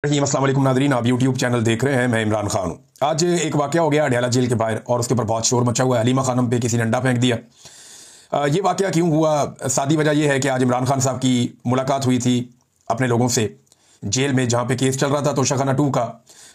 अस्सलाम वालेकुम नादरीन, आप यूट्यूब चैनल देख रहे हैं। मैं इमरान खान हूँ। आज एक वाक़या हो गया अडयाला जेल के बाहर और उसके ऊपर बहुत शोर मचा हुआ है। हलीमा खानम पे किसी ने अंडा फेंक दिया। ये वाक़या क्यों हुआ? सादी वजह यह है कि आज इमरान खान साहब की मुलाकात हुई थी अपने लोगों से जेल में, जहाँ पे केस चल रहा था तोशाखाना 2 का।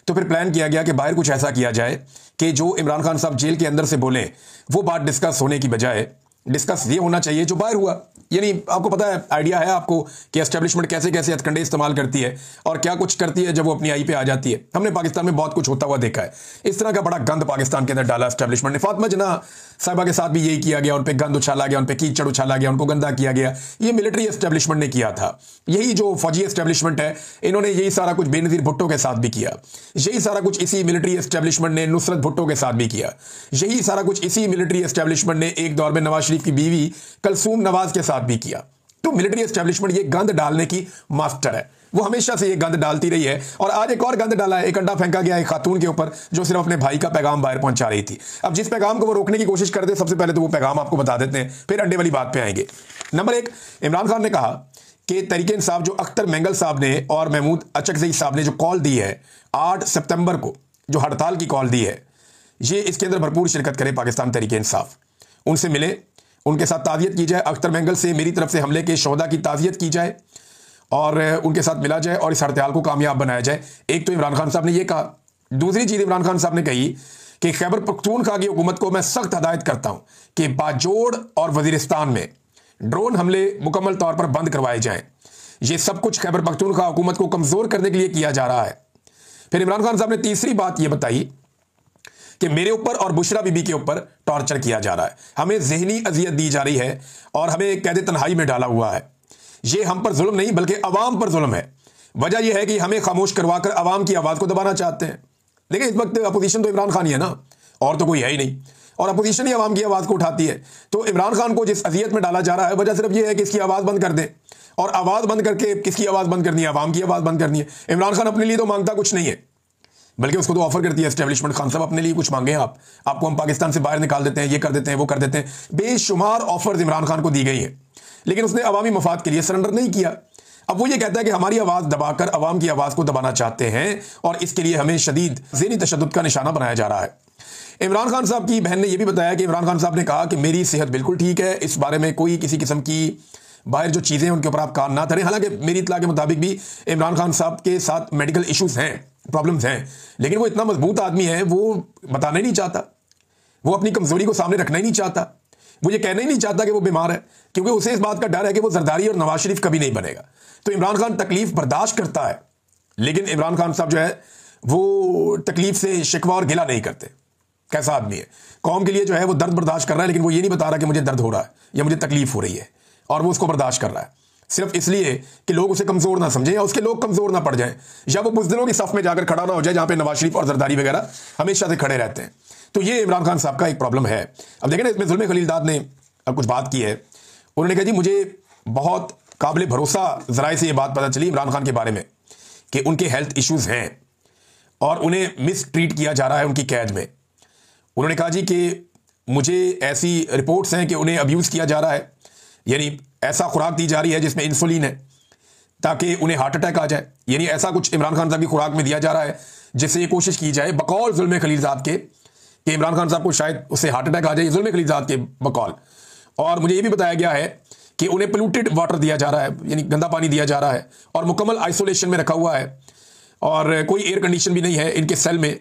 तो फिर प्लान किया गया कि बाहर कुछ ऐसा किया जाए कि जो इमरान खान साहब जेल के अंदर से बोलें वो बात डिस्कस होने की बजाय डिस्कस ये होना चाहिए जो बाहर हुआ। यानी आपको पता है, आइडिया है आपको कि एस्टेब्लिशमेंट कैसे कैसे हथकंडे इस्तेमाल करती है और क्या कुछ करती है जब वो अपनी आई पे आ जाती है। हमने पाकिस्तान में बहुत कुछ होता हुआ देखा है। इस तरह का बड़ा गंद पाकिस्तान के अंदर डाला एस्टेब्लिशमेंट ने। फातिमा जना साहिबा के साथ भी यही किया गया, उन पे गंद उछाला गया, उन पे कीचड़ उछाला गया, उनको गंदा किया गया। ये मिलिट्री एस्टेब्लिशमेंट ने किया था। यही जो फौजी एस्टेब्लिशमेंट है, इन्होंने यही सारा कुछ बेनज़ीर भुट्टो के साथ भी किया। यही सारा कुछ इसी मिलिट्री एस्टेब्लिशमेंट ने नुसरत भुट्टो के साथ भी किया। यही सारा कुछ इसी मिलिट्री एस्टेब्लिशमेंट ने एक दौर में नवाज शरीफ की बीवी कलसूम नवाज के साथ भी किया। तो मिलिट्री एस्टेब्लिशमेंट ये गंद डालने की मास्टर है। वो हमेशा से ये गंद डालती रही है और आज एक और गंद डाला है। एक अंडा फेंका गया एक खातून के ऊपर जो सिर्फ अपने भाई का पैगाम बाहर पहुंचा रही थी। अब जिस पैगाम को वो रोकने की कोशिश करते, सबसे पहले तो वो पैगाम आपको बता देते हैं, फिर अंडे वाली बात पे आएंगे। नंबर 1, इमरान खान ने कहा कि तहरीक इंसाफ जो अख्तर मेंगल साहब ने और महमूद अचकजई साहब ने जो कॉल दी है 8 सितंबर को, जो हड़ताल की कॉल दी है, ये इसके अंदर भरपूर शिरकत करे पाकिस्तान तहरीक इंसाफ। उनसे मिले, उनके साथ ताज़ियत की जाए। अख्तर मेंगल से मेरी तरफ से हमले के शोहदा की ताज़ियत की जाए और उनके साथ मिला जाए और इस हड़ताल को कामयाब बनाया जाए। एक तो इमरान खान साहब ने ये कहा। दूसरी चीज़ इमरान खान साहब ने कही कि खैबर पख्तूनख्वा की हुकूमत को मैं सख्त हदायत करता हूँ कि बाजोड़ और वजीरिस्तान में ड्रोन हमले मुकम्मल तौर पर बंद करवाए जाएं। ये सब कुछ खैबर पख्तूनख्वा हुकूमत को कमज़ोर करने के लिए किया जा रहा है। फिर इमरान खान साहब ने तीसरी बात यह बताई कि मेरे ऊपर और बुशरा बीबी के ऊपर टॉर्चर किया जा रहा है, हमें जहनी अजियत दी जा रही है और हमें कैद तन्हाई में डाला हुआ है। ये हम पर जुल्म नहीं बल्कि अवाम पर जुल्म है। वजह यह है कि हमें खामोश करवाकर अवाम की आवाज़ को दबाना चाहते हैं। देखिए, इस वक्त अपोजिशन तो इमरान खान ही है ना, और तो कोई है ही नहीं, और अपोजिशन ही अवाम की आवाज़ को उठाती है। तो इमरान खान को जिस अजियत में डाला जा रहा है, वजह सिर्फ यह है कि इसकी आवाज़ बंद कर दें। और आवाज़ बंद करके किसकी आवाज़ बंद करनी है? अवाम की आवाज़ बंद करनी है। इमरान खान अपने लिए तो मांगता कुछ नहीं है, बल्कि उसको तो ऑफर करती है एस्टेब्लिशमेंट, खान साहब अपने लिए कुछ मांगे आपको हम पाकिस्तान से बाहर निकाल देते हैं, ये कर देते हैं, वो कर देते हैं। बेशुमार ऑफर्स इमरान खान को दी गई है, लेकिन उसने अवामी मफाद के लिए सरेंडर नहीं किया। अब वो ये कहता है कि हमारी आवाज़ दबाकर अवाम की आवाज़ को दबाना चाहते हैं और इसके लिए हमें शदीद ज़हनी तशद्दुद का निशाना बनाया जा रहा है। इमरान खान साहब की बहन ने यह भी बताया कि इमरान खान साहब ने कहा कि मेरी सेहत बिल्कुल ठीक है, इस बारे में कोई किसी किस्म की बाहर जो चीज़ें हैं उनके ऊपर आप कान ना धरें। हालांकि मेरी इत्तला के मुताबिक भी इमरान खान साहब के साथ मेडिकल इश्यूज हैं, प्रॉब्लम्स हैं, लेकिन वो इतना मजबूत आदमी है, वो बताना ही नहीं चाहता, वो अपनी कमजोरी को सामने रखना ही नहीं चाहता, वो ये कहना ही नहीं चाहता कि वो बीमार है, क्योंकि उसे इस बात का डर है कि वो जरदारी और नवाज शरीफ कभी नहीं बनेगा। तो इमरान खान तकलीफ बर्दाश्त करता है, लेकिन इमरान खान साहब जो है वो तकलीफ से शिकवा और गिला नहीं करते। कैसा आदमी है, कौम के लिए जो है वो दर्द बर्दाश्त कर रहा है, लेकिन वो ये नहीं बता रहा कि मुझे दर्द हो रहा है या मुझे तकलीफ हो रही है, और वो उसको बर्दाश्त कर रहा है सिर्फ इसलिए कि लोग उसे कमजोर ना समझें या उसके लोग कमजोर ना पड़ जाएं, या वो बुज़दिलों की सफ में जाकर खड़ा ना हो जाए जहां पे नवाज शरीफ और जरदारी वगैरह हमेशा से खड़े रहते हैं। तो ये इमरान खान साहब का एक प्रॉब्लम है। अब देखें ना, इसमें जुल्म खलीलजाद ने कुछ बात की है। उन्होंने कहा जी मुझे बहुत काबिल भरोसा जराए से ये बात पता चली इमरान खान के बारे में कि उनके हेल्थ इश्यूज हैं और उन्हें मिस ट्रीट किया जा रहा है उनकी कैद में। उन्होंने कहा जी कि मुझे ऐसी रिपोर्ट्स हैं कि उन्हें अब्यूज़ किया जा रहा है, यानी ऐसा खुराक दी जा रही है जिसमें इंसुलिन है ताकि उन्हें हार्ट अटैक आ जाए। यानी ऐसा कुछ इमरान खान साहब की खुराक में दिया जा रहा है जिससे ये कोशिश की जाए बकौल जुल्म खलीलजाद के कि इमरान खान साहब को शायद उससे हार्ट अटैक आ जाए, जुल्म खलीलजाद के बकौल। और मुझे ये भी बताया गया है कि उन्हें पोल्यूटेड वाटर दिया जा रहा है, यानी गंदा पानी दिया जा रहा है, और मुकम्मल आइसोलेशन में रखा हुआ है और कोई एयर कंडीशन भी नहीं है इनके सेल में।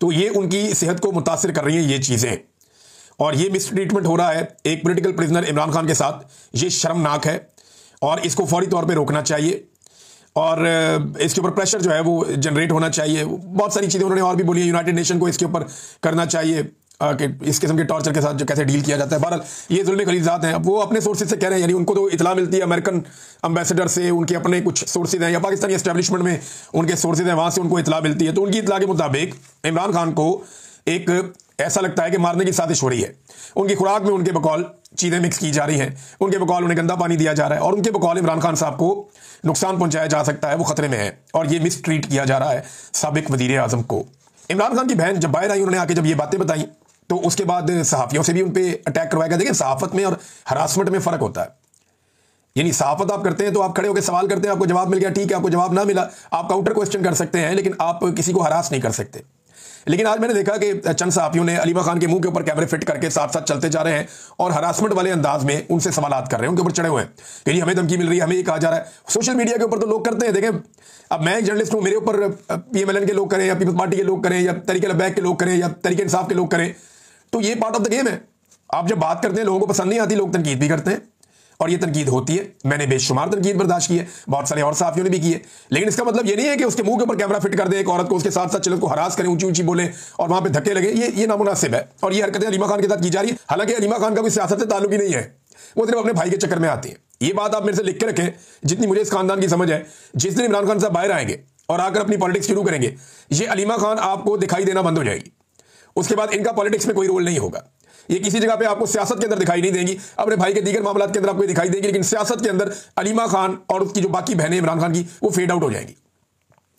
तो ये उनकी सेहत को मुतासिर कर रही हैं ये चीज़ें, और ये मिस ट्रीटमेंट हो रहा है एक पॉलिटिकल प्रिजनर इमरान खान के साथ। ये शर्मनाक है और इसको फौरी तौर पे रोकना चाहिए और इसके ऊपर प्रेशर जो है वो जनरेट होना चाहिए। बहुत सारी चीज़ें उन्होंने और भी बोली, यूनाइटेड नेशन को इसके ऊपर करना चाहिए कि इस किस्म के टॉर्चर के साथ जो कैसे डील किया जाता है। बहरहाल ये जुल्म खलीलजाद हैं। अब वो अपने सोर्सेज से कह रहे हैं, यानी उनको तो इतला मिलती है अमेरिकन एम्बेसडर से, उनके अपने कुछ सोर्सेज हैं, या पाकिस्तानी एस्टेब्लिशमेंट में उनके सोर्सेज हैं, वहाँ से उनको इतला मिलती है। तो उनकी इतला के मुताबिक इमरान खान को एक ऐसा लगता है कि मारने की साजिश हो रही है। उनकी खुराक में उनके बकौल चीज़ें मिक्स की जा रही हैं, उनके बकौल उन्हें गंदा पानी दिया जा रहा है, और उनके बकौल इमरान खान साहब को नुकसान पहुंचाया जा सकता है, वो खतरे में है, और ये मिस ट्रीट किया जा रहा है साबिक वजीर आजम को। इमरान खान की बहन जब बाहर आई, उन्होंने आके जब ये बातें बताई, तो उसके बाद सहाफ़ियों से भी उन पर अटैक करवाया गया। देखिए, सहाफ़त में और हरासमेंट में फ़र्क होता है। यानी सहाफत आप करते हैं तो आप खड़े होकर सवाल करते हैं, आपको जवाब मिल गया, ठीक है, आपको जवाब ना मिला आप काउंटर क्वेश्चन कर सकते हैं, लेकिन आप किसी को हरास नहीं कर सकते। लेकिन आज मैंने देखा कि चंद सहाफियों ने अलीमा खान के मुंह के ऊपर कैमरे फिट करके साथ साथ चलते जा रहे हैं और हरासमेंट वाले अंदाज में उनसे सवालात कर रहे हैं, उनके ऊपर चढ़े हुए हैं कि जी हमें धमकी मिल रही है, हमें ये कहा जा रहा है। सोशल मीडिया के ऊपर तो लोग करते हैं, देखें अब मैं एक जर्नलिस्ट हूं, मेरे ऊपर पीएमएलएन के लोग करें या पीपल्स पार्टी के लोग करें या तरीके लबैक के लोग करें या तरीके इंसाफ के लोग करें, तो ये पार्ट ऑफ द गेम है। आप जब बात करते हैं लोगों को पसंद नहीं आती, लोग तनकीद भी करते हैं और ये तनकीद होती है। मैंने बेशुमार तनकीद बर्दाश्त की है, बहुत सारे और सहाफियों ने भी की है, लेकिन इसका मतलब ये नहीं है कि उसके मुंह के ऊपर कैमरा फिट कर दे एक औरत को, उसके साथ साथ चलो उसको हरास करें, ऊंची ऊंची बोले और वहां पे धक्के लगे। ये नामुनासिब है और ये हरकतें अलीमा खान के साथ की जा रही है। हालांकि अलीमा खान का कोई सियासत से ताल्लुक ही नहीं है, वो सिर्फ अपने भाई के चक्कर में आती है। ये बात आप मेरे से लिख के रखें, जितनी मुझे इस खानदान की समझ है। जिस दिन इमरान खान साहब बाहर आएंगे और आकर अपनी पॉलिटिक्स शुरू करेंगे, ये अलीमा खान आपको दिखाई देना बंद हो जाएगी। उसके बाद इनका पॉलिटिक्स में कोई रोल नहीं होगा। ये किसी जगह पे आपको सियासत के अंदर दिखाई नहीं देंगी, अपने भाई के दीगर मामलात के अंदर आपको दिखाई देंगी, लेकिन सियासत के अंदर अलीमा खान और उसकी जो बाकी बहनें इमरान खान की वो फेड आउट हो जाएंगी।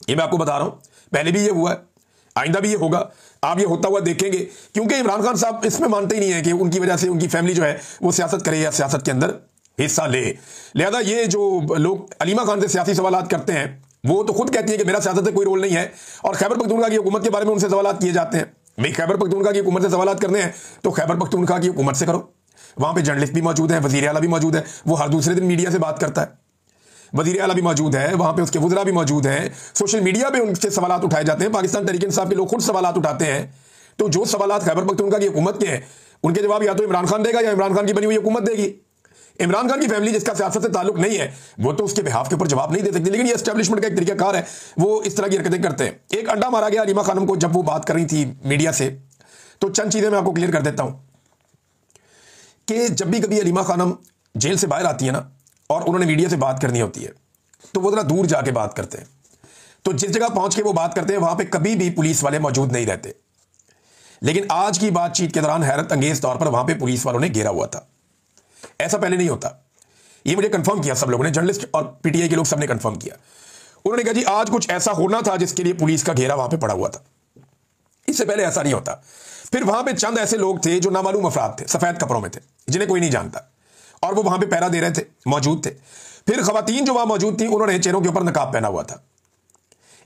ये मैं आपको बता रहा हूं, पहले भी ये हुआ है, आइंदा भी ये होगा, आप ये होता हुआ देखेंगे, क्योंकि इमरान खान साहब इसमें मानते ही नहीं है कि उनकी वजह से उनकी फैमिली जो है वो सियासत करे या सियासत के अंदर हिस्सा ले। लिहाजा ये जो लोग अलीमा खान से सियासी सवालात करते हैं, वो तो खुद कहती है कि मेरा सियासत से कोई रोल नहीं है, और खैबर पख्तूनख्वा की हुकूमत के बारे में उनसे सवालात किए जाते हैं। भाई खैबर पख्तूनख्वा की हुकूमत से सवालात करने हैं तो खैबर पख्तूनख्वा की हुकूमत से करो, वहां पे जर्नलिस्ट भी मौजूद है, वजीर आला भी मौजूद है, वो हर दूसरे दिन मीडिया से बात करता है, वजीर आला भी मौजूद है, वहां पे उसके वज़रा भी मौजूद हैं, सोशल मीडिया पे उनसे सवालात उठाए जाते हैं, पाकिस्तान तहरीक इंसाफ के लोग खुद सवालात उठाते हैं। तो जो सवालात खैबर पख्तूनख्वा की हुकूमत के हैं, उनके जवाब या तो इमरान खान देगा या इमरान खान की बनी हुई हुकूमत देगी। इमरान खान की फैमिली जिसका सियासत से ताल्लुक नहीं है, वो तो उसके बिहाफ के ऊपर जवाब नहीं दे सकती, लेकिन ये एस्टेब्लिशमेंट का एक तरीकाकार है, वो इस तरह की हरकतें करते हैं। एक अड्डा मारा गया अलीमा खानम को जब वो बात कर रही थी मीडिया से, तो चंद चीजें मैं आपको क्लियर कर देता हूं कि जब भी कभी अलीमा खानम जेल से बाहर आती है ना और उन्होंने मीडिया से बात करनी होती है, तो वो जरा दूर जाके बात करते हैं। तो जिस जगह पहुंच के वो बात करते हैं वहां पे कभी भी पुलिस वाले मौजूद नहीं रहते, लेकिन आज की बातचीत के दौरान हैरत अंगेज तौर पर वहां पे पुलिस वालों ने घेरा हुआ था। ऐसा पहले नहीं होता, ये मुझे कंफर्म किया सब लोगों ने, जर्नलिस्ट और पीटीआई के लोग सबने कंफर्म किया। उन्होंने कहा जी आज कुछ ऐसा होना था जिसके लिए पुलिस का घेरा वहां पे पड़ा हुआ था, इससे पहले ऐसा नहीं होता। फिर वहां पे चंद ऐसे लोग थे जो नामालूम अफराद थे, सफेद कपड़ों में थे, जिन्हें कोई नहीं जानता, और वो वहां पे पहरा दे रहे थे, मौजूद थे। फिर खवातीन जो वहां मौजूद थी उन्होंने चेहरों के ऊपर नकाब पहना हुआ था।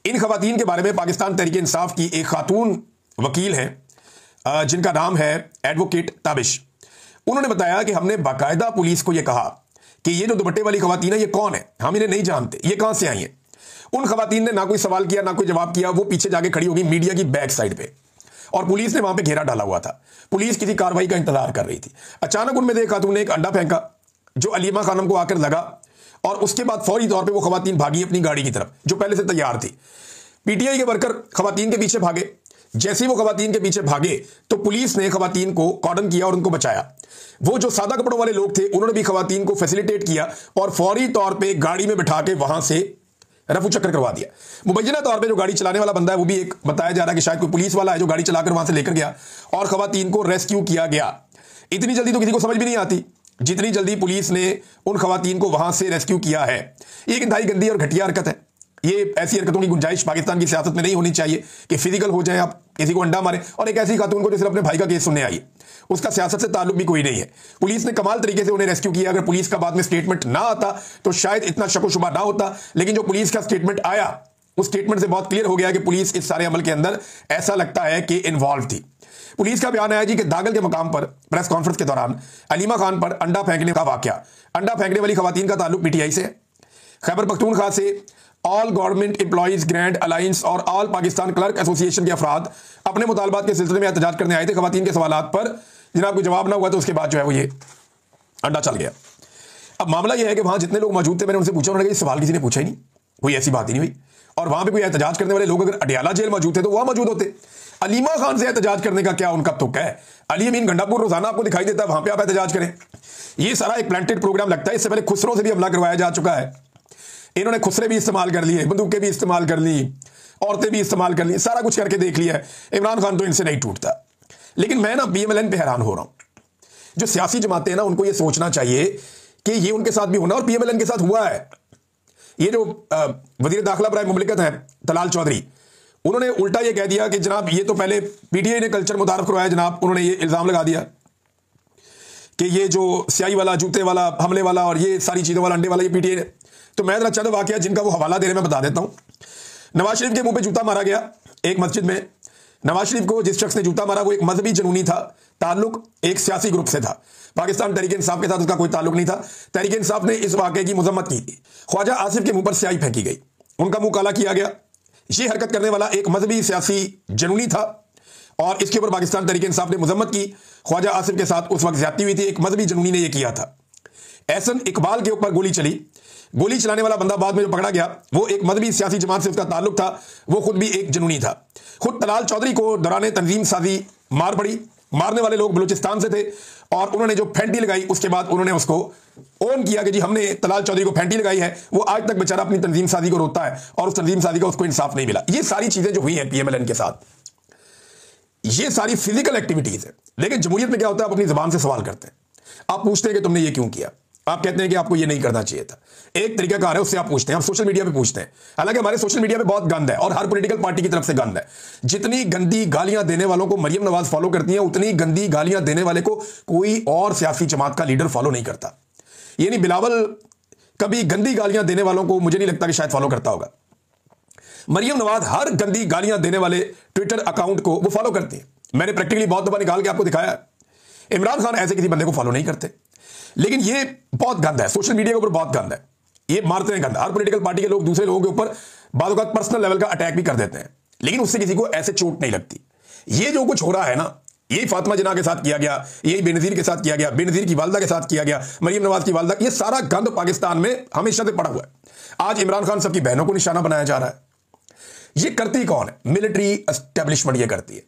इन खवातीन के बारे में पाकिस्तान तहरीक इंसाफ की एक खातून वकील हैं जिनका नाम है एडवोकेट ताबिश, उन्होंने बताया कि हमने बाकायदा पुलिस को यह कहा कि ये जो दुपट्टे वाली खवातीन है ये कौन है, हम इन्हें नहीं जानते, ये कहां से आई हैं। उन खवातीन ने ना कोई सवाल किया ना कोई जवाब किया, वो पीछे जाके खड़ी होगी मीडिया की बैक साइड पे, और पुलिस ने वहां पे घेरा डाला हुआ था। पुलिस किसी कार्रवाई का इंतजार कर रही थी। अचानक उनमें एक खातून ने एक अंडा फेंका जो अलीमा खानम को आकर लगा, और उसके बाद फौरी तौर पे वो खवातीन भागी अपनी गाड़ी की तरफ जो पहले से तैयार थी। पीटीआई के वर्कर खवातीन के पीछे भागे। जैसे ही वो खवातीन के पीछे भागे तो पुलिस ने खवातीन को कॉर्डन किया और उनको बचाया। वो जो सादा कपड़ों वाले लोग थे उन्होंने भी खवातीन को फैसिलिटेट किया और फौरी तौर पे गाड़ी में बिठा के वहां से रफू चक्कर करवा दिया। मुबैना तौर पे जो गाड़ी चलाने वाला बंदा है वो भी एक बताया जा रहा है कि शायद कोई पुलिस वाला है जो गाड़ी चलाकर वहां से लेकर गया और खवातीन को रेस्क्यू किया गया। इतनी जल्दी तो किसी को समझ भी नहीं आती जितनी जल्दी पुलिस ने उन खवातीन को वहां से रेस्क्यू किया है। ये एक इंतहाई गंदी और घटिया हरकत है। ये ऐसी हरकतों की गुंजाइश पाकिस्तान की सियासत में नहीं होनी चाहिए कि फिजिकल हो जाए, आप किसी को अंडा मारे, और एक ऐसी खातून को जो सिर्फ अपने भाई का केस सुनने आई, उसका सियासत से ताल्लुक भी कोई नहीं है। पुलिस ने कमाल तरीके से उन्हें रेस्क्यू किया। अगर पुलिस का बाद में स्टेटमेंट ना आता तो शायद इतना शक व शुबा ना होता, लेकिन जो पुलिस का स्टेटमेंट आया उस स्टेटमेंट से बहुत क्लियर हो गया कि पुलिस इस सारे अमल के अंदर ऐसा लगता है कि इन्वॉल्व थी। पुलिस का बयान आया जी कि दागल के मकाम पर प्रेस कॉन्फ्रेंस के दौरान अलीमा खान पर अंडा फेंकने का वाकया, अंडा फेंकने वाली खवातीन का ताल्लुक पीटीआई से है। खैबर पख्तूनख्वा से all government employees grand alliance और ऑल पाकिस्तान क्लर्क एसोसिएशन के अफराद अपने मुतालबात के सिलसिले में एहतजाज करने आए थे। खवातीन के सवालात पर जनाब कोई जवाब ना हुआ तो उसके बाद जो है वो ये अंडा चल गया। अब मामला यह है कि वहां जितने लोग मौजूद थे मैंने उनसे पूछा, उन्होंने कहा सवाल किसी ने पूछा ही नहीं, कोई ऐसी बात ही नहीं हुई। और वहां पे कोई एहतजाज करने वाले लोग अगर अडियाला जेल मौजूद थे तो वहां मौजूद होते। अलीमा खान से एहतजाज करने का क्या उनका तुक है? अली अमीन गंडापुर रोजाना आपको दिखाई देता है, वहां पे आप एहतजाज करें। ये सारा एक प्लांटेड प्रोग्राम लगता है। इससे पहले खुसरो से भी हमला करवाया जा चुका है। इन्होंने खुसरे भी इस्तेमाल कर लिए, बंदूकें भी इस्तेमाल कर ली, औरतें भी इस्तेमाल कर ली, सारा कुछ करके देख लिया है। इमरान खान तो इनसे नहीं टूटता। लेकिन मैं ना बीएमएलएन पे हैरान हो रहा हूं। जो सियासी जमातें हैं ना उनको ये सोचना चाहिए कि ये उनके साथ भी होना, और पीएमएलएन के साथ हुआ है। ये जो वजीर दाखिला बराए मुमलिकत हैं तलाल चौधरी, उन्होंने उल्टा ये कह दिया कि जनाब ये तो पहले पीटीआई ने कल्चर मुतारफ करवाया, जनाब उन्होंने ये इल्जाम लगा दिया कि ये जो स्याही वाला, जूते वाला, हमले वाला और ये सारी चीज़ों वाला, अंडे वाला, ये पीटीए। तो मैं जरा चंद वाकया जिनका वो हवाला दे रहे मैं बता देता हूँ। नवाज शरीफ के मुंह पे जूता मारा गया एक मस्जिद में। नवाज शरीफ को जिस शख्स ने जूता मारा वो एक मजहबी जुनूनी था, ताल्लुक एक सियासी ग्रुप से था। पाकिस्तान तहरीक इंसाफ के साथ उसका कोई ताल्लुक नहीं था। तहरीक इंसाफ ने इस वाकये की मजम्मत की थी। ख्वाजा आसिफ के मुंह पर स्याही फेंकी गई, उनका मुंह काला किया गया। ये हरकत करने वाला एक मजहबी सियासी जुनूनी था और इसके ऊपर पाकिस्तान तहरीक इंसाफ ने मजम्मत की। ख्वाजा आसिफ के साथ उस वक्त ज्यादती हुई थी, एक मजहबी जुनूनी ने यह किया था। एहसन इकबाल के ऊपर गोली चली, गोली चलाने वाला बंदा बाद में जो पकड़ा गया वो एक मजहबी सियासी जमात से उसका ताल्लुक था, वो खुद भी एक जुनूनी था। खुद तलाल चौधरी को दौरान तंजीम साजी मार पड़ी। मारने वाले लोग बलूचिस्तान से थे और उन्होंने जो फेंटी लगाई उसके बाद उन्होंने उसको ओन किया कि जी हमने तलाल चौधरी को फेंटी लगाई है। वो आज तक बेचारा अपनी तंजीम साजी को रोता है और उस तंजीम साजी का उसको इंसाफ नहीं मिला। ये सारी चीजें जो हुई हैं पीएमएलएन के साथ, ये सारी फिजिकल एक्टिविटीज है। लेकिन जमहूरियत में क्या होता है, आप अपनी जबान से सवाल करते हैं, आप पूछते हैं कि तुमने ये क्यों किया, आप कहते हैं कि आपको ये नहीं करना चाहिए था। एक तरीका कार है, उससे आप पूछते हैं, आप सोशल मीडिया पे पूछते हैं। हालांकि हमारे सोशल मीडिया पे बहुत गंद है और हर पॉलिटिकल पार्टी की तरफ से गंद है। जितनी गंदी गालियां देने वालों को मरियम नवाज फॉलो करती है, उतनी गंदी गालियां देने वाले को कोई और सियासी जमात का लीडर फॉलो नहीं करता। यानी बिलावल कभी गंदी गालियां देने वालों को मुझे नहीं लगता कि शायद फॉलो करता होगा। मरियम नवाज हर गंदी गालियां देने वाले ट्विटर अकाउंट को वो फॉलो करती है। मैंने प्रैक्टिकली बहुत दफा निकाल के आपको दिखाया है। इमरान खान ऐसे किसी बंदे को फॉलो नहीं करते। लेकिन ये बहुत गंद है, सोशल मीडिया के ऊपर बहुत गंद है, ये मारते हैं गंद। हर पॉलिटिकल पार्टी के लोग दूसरे लोगों के ऊपर बाद पर्सनल लेवल का अटैक भी कर देते हैं, लेकिन उससे किसी को ऐसे चोट नहीं लगती। ये जो कुछ हो रहा है ना, यही फातिमा जिन्ना के साथ किया गया, यही बेनजीर के साथ किया गया, बेनजीर की वालदा के साथ किया गया, मरियम नवाज की वालदा, ये सारा गंद पाकिस्तान में हमेशा से पड़ा हुआ है। आज इमरान खान सबकी बहनों को निशाना बनाया जा रहा है। ये करती कौन है? मिलिट्री एस्टेब्लिशमेंट ये करती है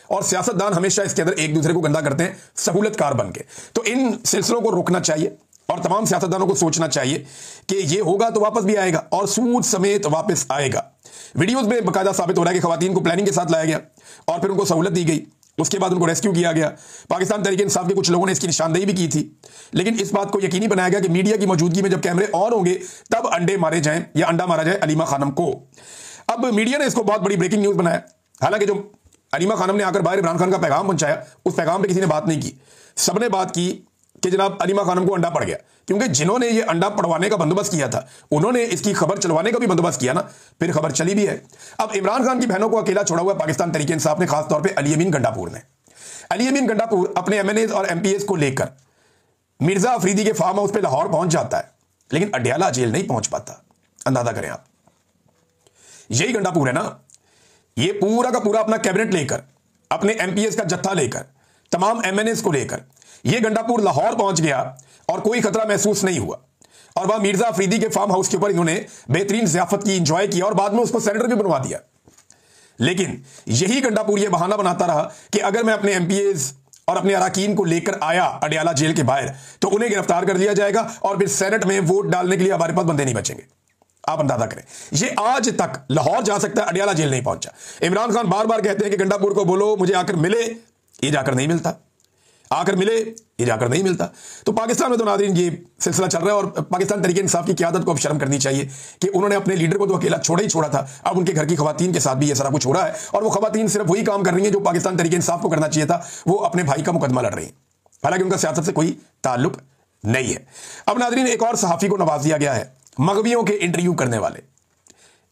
और सियासतदान हमेशा इसके अंदर एक दूसरे को गंदा करते हैं सहूलतकार बन के। तो इन सिलसिलों को रोकना चाहिए और तमाम सियासतदानों को सोचना चाहिए कि ये होगा तो वापस भी आएगा और सूद समेत वापस आएगा। वीडियोस में बाकायदा साबित हो रहा है कि खवातीन को प्लानिंग के साथ लाया गया और फिर उनको सहूलत दी गई, उसके बाद उनको रेस्क्यू किया गया। पाकिस्तान तहरीक इंसाफ के कुछ लोगों ने इसकी निशानदेही भी की थी, लेकिन इस बात को यकीनी बनाया गया कि मीडिया की मौजूदगी में जब कैमरे ऑन होंगे तब अंडे मारे जाएं या अंडा मारा जाए अलीमा खानम को। अब मीडिया ने इसको बहुत बड़ी ब्रेकिंग न्यूज बनाया। हालांकि जो अलीमा खानम ने आकर बाहर इमरान खान का पैगाम पहुंचाया, उस पैगाम पे किसी ने बात नहीं की। सबने बात की कि जनाब अलीमा खानम को अंडा पड़ गया, क्योंकि जिन्होंने ये अंडा पड़वाने का बंदोबस्त किया था उन्होंने इसकी खबर चलवाने का भी बंदोबस्त किया ना, फिर खबर चली भी है। अब इमरान खान की बहनों को अकेला छोड़ा हुआ पाकिस्तान तहरीक इंसाफ ने, खासतौर पर अली अमीन गंडापुर ने। अली अमीन गंडापुर अपने एमएनएज और एमपीएस को लेकर मिर्जा अफरीदी के फार्म हाउस पर लाहौर पहुंच जाता है, लेकिन अडयाला जेल नहीं पहुंच पाता। अंदाजा करें आप, यही गंडापुर है ना। ये पूरा का पूरा अपना कैबिनेट लेकर, अपने एमपीएस का जत्था लेकर, तमाम एमएनएस को लेकर ये गंडापुर लाहौर पहुंच गया और कोई खतरा महसूस नहीं हुआ। और वह मिर्जा अफरीदी के फार्म हाउस के ऊपर इन्होंने बेहतरीन ज़ियाफत की, इंजॉय किया और बाद में उसको सेनेटर भी बनवा दिया। लेकिन यही गंडापुर ये बहाना बनाता रहा कि अगर मैं अपने एमपीएस और अपने अराकीन को लेकर आया अडयाला जेल के बाहर तो उन्हें गिरफ्तार कर दिया जाएगा और फिर सेनेट में वोट डालने के लिए हमारे पास बंदे नहीं बचेंगे। आप अंदाजा करें, ये आज तक लाहौर जा सकता है, अडयाला जेल नहीं पहुंचा। इमरान खान बार बार कहते हैं कि गंडापुर को बोलो मुझे आकर मिले, ये जाकर नहीं मिलता, आकर मिले, ये जाकर नहीं मिलता। तो पाकिस्तान में तो नाज़रीन ये सिलसिला चल रहा है और पाकिस्तान तहरीक इंसाफ की क़यादत को अब शर्म करनी चाहिए कि उन्होंने अपने लीडर को तो अकेला छोड़ा ही छोड़ा था, अब उनके घर की खवातीन के साथ भी ये सारा कुछ हो रहा है। और वो खवातीन सिर्फ वही काम कर रही हैं जो पाकिस्तान तहरीक इंसाफ को करना चाहिए था, वो अपने भाई का मुकदमा लड़ रही हैं, हालांकि उनका सियासत से कोई ताल्लुक नहीं है। अब नाज़रीन एक और सहाफ़ी को नवाज दिया गया है, मगवियों के इंटरव्यू करने वाले।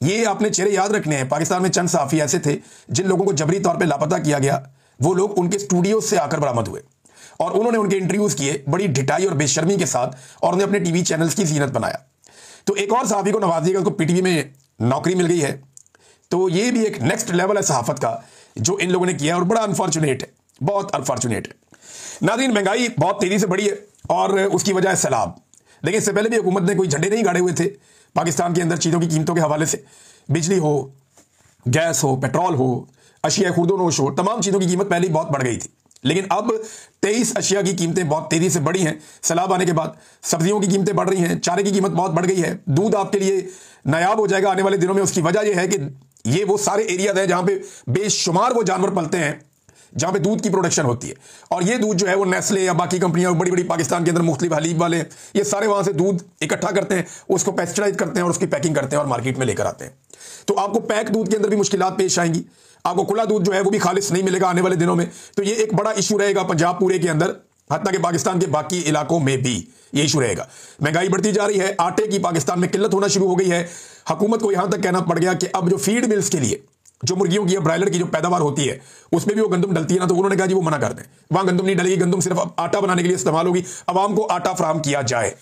ये आपने चेहरे याद रखने हैं। पाकिस्तान में चंद सहाफ़ी ऐसे थे जिन लोगों को जबरी तौर पर लापता किया गया, वो लोग उनके स्टूडियो से आकर बरामद हुए और उन्होंने उनके इंटरव्यूज किए बड़ी ढिठाई और बेशर्मी के साथ और उन्हें अपने टीवी चैनल्स की जीनत बनाया। तो एक और सहाफ़ी को नवाज दिया, उसको पीटीवी में नौकरी मिल गई है। तो ये भी एक नेक्स्ट लेवल है सहाफ़त का जो इन लोगों ने किया है और बड़ा अनफॉर्चुनेट है, बहुत अनफॉर्चुनेट है। नाज़रीन महंगाई बहुत तेज़ी से बढ़ी है और उसकी वजह है सैलाब। देखिए इससे पहले भी हुकूमत ने कोई झंडे नहीं गाड़े हुए थे पाकिस्तान के अंदर चीज़ों की कीमतों के हवाले से। बिजली हो, गैस हो, पेट्रोल हो, अशिया खुर्दोनोश हो, तमाम चीज़ों की कीमत पहले ही बहुत बढ़ गई थी। लेकिन अब 23 अशिया की कीमतें बहुत तेज़ी से बढ़ी हैं सैलाब आने के बाद। सब्जियों की कीमतें बढ़ रही हैं, चारे की कीमत बहुत बढ़ गई है, दूध आपके लिए नायाब हो जाएगा आने वाले दिनों में। उसकी वजह यह है कि ये वो सारे एरियाज हैं जहाँ पे बेशुमार वो जानवर पलते हैं, जहाँ पे दूध की प्रोडक्शन होती है। और ये दूध जो है वो नेस्ले या बाकी कंपनियां बड़ी बड़ी पाकिस्तान के अंदर मुख्तलिफ हलीब वाले, ये सारे वहाँ से दूध इकट्ठा करते हैं, उसको पेस्चराइज करते हैं और उसकी पैकिंग करते हैं और मार्केट में लेकर आते हैं। तो आपको पैक दूध के अंदर भी मुश्किलात पेश आएंगी, आपको खुला दूध जो है वो भी खालिस नहीं मिलेगा आने वाले दिनों में। तो ये एक बड़ा इशू रहेगा पंजाब पूरे के अंदर हत्ता के पाकिस्तान के बाकी इलाकों में भी ये इशू रहेगा। महंगाई बढ़ती जा रही है, आटे की पाकिस्तान में किल्लत होना शुरू हो गई है। हुकूमत को यहां तक कहना पड़ गया कि अब जो फीड मिल्स के लिए जो मुर्गियों की या ब्रायलर की जो पैदावार होती है उसमें भी वो गंदम डलती है ना, तो उन्होंने कहा जी वो मना कर दें, वहां गंदम नहीं डलेगी, गंदम सिर्फ आटा बनाने के लिए इस्तेमाल होगी, आवाम को आटा फराहम किया जाए।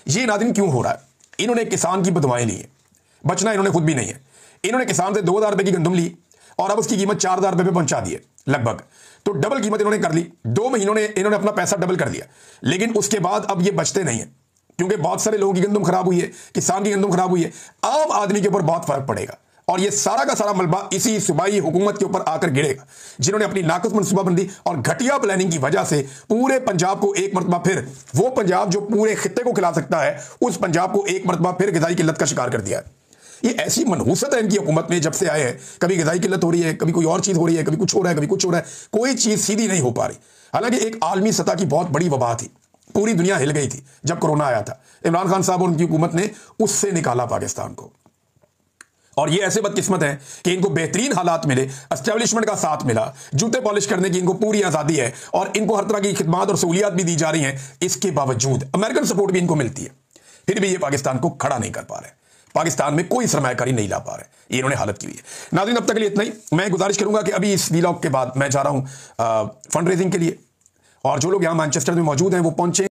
ये नाज़रीन क्यों हो रहा है? इन्होंने किसान की बदवाएं ली है, बचना इन्होंने खुद भी नहीं है। इन्होंने किसान से 2000 रुपए की गंदम ली और अब उसकी कीमत 4000 रुपए पे पहुंचा दी है लगभग, तो डबल कीमत इन्होंने कर ली। 2 महीनों में इन्होंने अपना पैसा डबल कर दिया, लेकिन उसके बाद अब ये बचते नहीं है, क्योंकि बहुत सारे लोगों की गंदम खराब हुई है, किसान की गंदम खराब हुई है, आम आदमी के ऊपर बहुत फर्क पड़ेगा और ये सारा का सारा मलबा इसी सूबाई हुकूमत के ऊपर आकर गिरेगा, जिन्होंने अपनी नाकस मनसूबाबंदी और घटिया प्लानिंग की वजह से पूरे पंजाब को एक मरतबा फिर, वो पंजाब जो पूरे खित्ते को खिला सकता है, उस पंजाब को एक मरतबा फिर ग़िज़ाई किल्लत का शिकार कर दिया है। ये ऐसी मनहूसत है इनकी हुकूमत में, जब से आए हैं कभी ग़िज़ाई किल्लत हो रही है, कभी कोई और चीज़ हो रही है, कभी कुछ हो रहा है, कभी कुछ हो रहा है, कोई चीज़ सीधी नहीं हो पा रही। हालांकि एक आलमी सतह की बहुत बड़ी वबा थी, पूरी दुनिया हिल गई थी जब कोरोना आया था। इमरान खान साहब और उनकी हुकूमत ने उससे निकाला पाकिस्तान को, और ये ऐसे बदकिस्मत हैं कि इनको बेहतरीन हालात मिले, एस्टेब्लिशमेंट का साथ मिला, जूते पॉलिश करने की इनको पूरी आज़ादी है और इनको हर तरह की खिदमात और सहूलियात भी दी जा रही हैं। इसके बावजूद अमेरिकन सपोर्ट भी इनको मिलती है, फिर भी ये पाकिस्तान को खड़ा नहीं कर पा रहे, पाकिस्तान में कोई सरमायाकारी नहीं ला पा रहे, ये इन्होंने हालत की हुई है। नाज़रीन, अब तक के लिए इतना ही। मैं गुजारिश करूंगा कि अभी इस व्लॉग के बाद मैं जा रहा हूं फंड रेजिंग के लिए, और जो लोग यहां मैनचेस्टर में मौजूद हैं वो पहुंचे।